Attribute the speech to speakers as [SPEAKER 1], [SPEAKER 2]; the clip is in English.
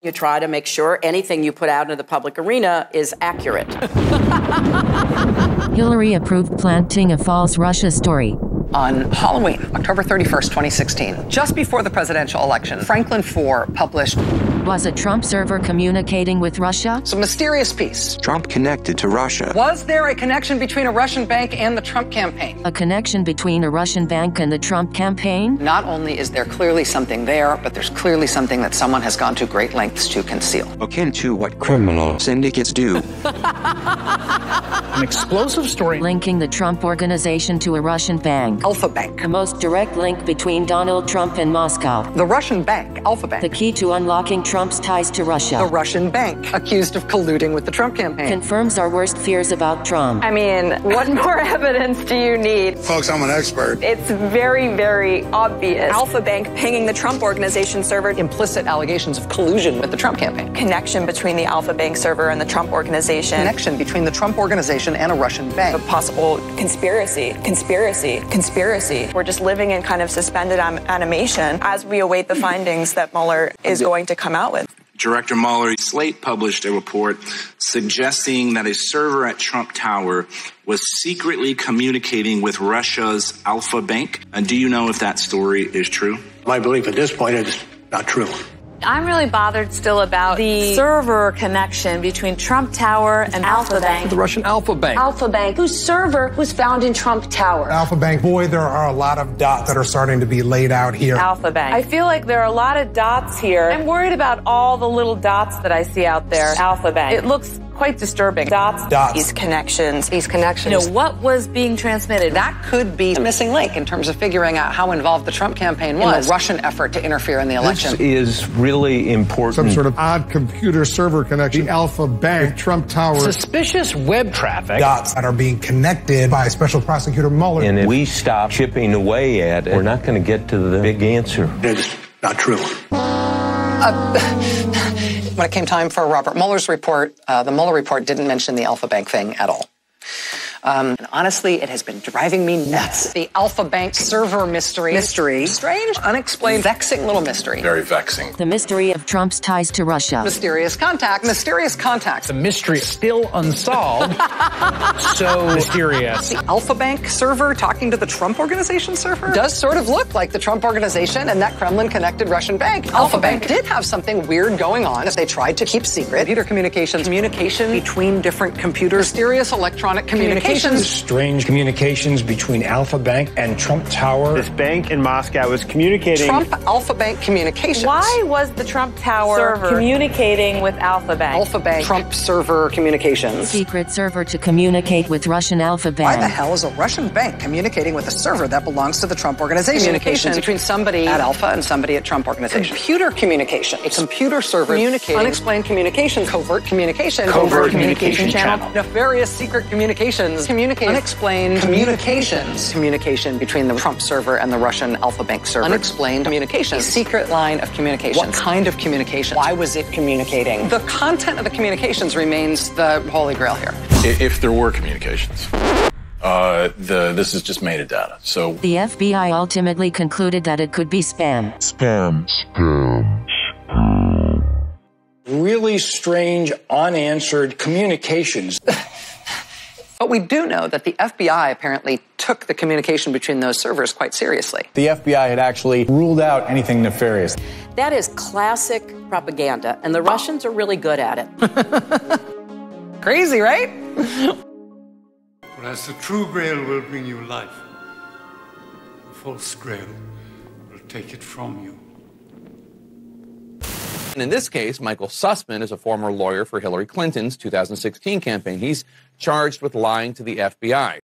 [SPEAKER 1] You try to make sure anything you put out into the public arena is accurate.
[SPEAKER 2] Hillary approved planting a false Russia story.
[SPEAKER 3] On Halloween, October 31st, 2016, just before the presidential election, Franklin Four published...
[SPEAKER 2] Was a Trump server communicating with Russia?
[SPEAKER 3] It's a mysterious piece.
[SPEAKER 4] Trump connected to Russia.
[SPEAKER 3] Was there a connection between a Russian bank and the Trump campaign?
[SPEAKER 2] A connection between a Russian bank and the Trump campaign?
[SPEAKER 3] Not only is there clearly something there, but there's clearly something that someone has gone to great lengths to conceal.
[SPEAKER 4] Akin to what criminal syndicates do.
[SPEAKER 5] An explosive story
[SPEAKER 2] linking the Trump organization to a Russian bank.
[SPEAKER 3] Alfa-Bank.
[SPEAKER 2] The most direct link between Donald Trump and Moscow.
[SPEAKER 3] The Russian bank, Alfa-Bank.
[SPEAKER 2] The key to unlocking Trump's ties to Russia.
[SPEAKER 3] The Russian bank, accused of colluding with the Trump campaign.
[SPEAKER 2] Confirms our worst fears about Trump.
[SPEAKER 6] I mean, what more evidence do you need?
[SPEAKER 7] Folks, I'm an expert.
[SPEAKER 6] It's very, very obvious.
[SPEAKER 8] Alfa-Bank pinging the Trump organization server.
[SPEAKER 3] Implicit allegations of collusion with the Trump campaign.
[SPEAKER 8] Connection between the Alfa-Bank server and the Trump organization.
[SPEAKER 3] Connection between the Trump organization and a Russian bank.
[SPEAKER 8] A possible conspiracy. We're just living in kind of suspended animation as we await the findings that Mueller is going to come out with.
[SPEAKER 9] Director Mueller, Slate published a report suggesting that a server at Trump Tower was secretly communicating with Russia's Alfa-Bank. And do you know if that story is true?
[SPEAKER 7] My belief at this point is not true.
[SPEAKER 10] I'm really bothered still about the server connection between Trump Tower and Alfa-Bank.
[SPEAKER 5] The Russian Alfa-Bank.
[SPEAKER 10] Alfa-Bank, whose server was found in Trump Tower.
[SPEAKER 11] Alfa-Bank, boy, there are a lot of dots that are starting to be laid out here.
[SPEAKER 6] Alfa-Bank. I feel like there are a lot of dots here. I'm worried about all the little dots that I see out there. Alfa-Bank. It looks quite disturbing. Dots.
[SPEAKER 8] These connections.
[SPEAKER 10] You know, what was being transmitted?
[SPEAKER 3] That could be a missing link in terms of figuring out how involved the Trump campaign was in the Russian effort to interfere in the election.
[SPEAKER 12] This is really important.
[SPEAKER 11] Some sort of odd computer server connection. The Alfa-Bank, Trump Tower.
[SPEAKER 5] Suspicious web traffic.
[SPEAKER 11] Dots that are being connected by Special Prosecutor Mueller.
[SPEAKER 12] And if we stop chipping away at it, we're not going to get to the big answer.
[SPEAKER 7] It's not true.
[SPEAKER 3] When it came time for Robert Mueller's report, the Mueller report didn't mention the Alfa-Bank thing at all. And honestly, it has been driving me nuts. The Alfa-Bank server mystery. Strange, unexplained, vexing little mystery.
[SPEAKER 9] Very vexing.
[SPEAKER 2] The mystery of Trump's ties to Russia.
[SPEAKER 3] Mysterious contact.
[SPEAKER 5] The mystery still unsolved. So mysterious.
[SPEAKER 3] The Alfa-Bank server talking to the Trump organization server does sort of look like the Trump organization and that Kremlin-connected Russian bank. Alfa-Bank did have something weird going on as they tried to keep secret. Computer communication between different computers. Mysterious electronic communications.
[SPEAKER 5] Strange communications between Alfa-Bank and Trump Tower.
[SPEAKER 13] This bank in Moscow was communicating.
[SPEAKER 3] Trump Alfa-Bank communications.
[SPEAKER 6] Why was the Trump Tower server communicating with Alfa-Bank?
[SPEAKER 3] Alfa-Bank Trump server communications.
[SPEAKER 2] Secret server to communicate with Russian Alfa-Bank.
[SPEAKER 3] Why the hell is a Russian bank communicating with a server that belongs to the Trump organization? Communications between somebody at Alpha and somebody at Trump organization. Computer communication. A computer server communicating. Unexplained communication. Covert communication.
[SPEAKER 5] Covert communication channel.
[SPEAKER 3] Nefarious secret communications. Communication. Unexplained communications. Communication between the Trump server and the Russian Alfa-Bank server. Unexplained communication. A secret line of communication. What kind of communication? Why was it communicating? The content of the communications remains the holy grail here.
[SPEAKER 9] If there were communications, this is just metadata. So
[SPEAKER 2] the FBI ultimately concluded that it could be spam.
[SPEAKER 5] Really strange, unanswered communications.
[SPEAKER 3] But we do know that the FBI apparently took the communication between those servers quite seriously.
[SPEAKER 14] The FBI had actually ruled out anything nefarious.
[SPEAKER 1] That is classic propaganda, and the Russians are really good at it.
[SPEAKER 3] Crazy, right?
[SPEAKER 15] Whereas the true grail will bring you life, the false grail will take it from you.
[SPEAKER 16] And in this case, Michael Sussman is a former lawyer for Hillary Clinton's 2016 campaign. He's charged with lying to the FBI.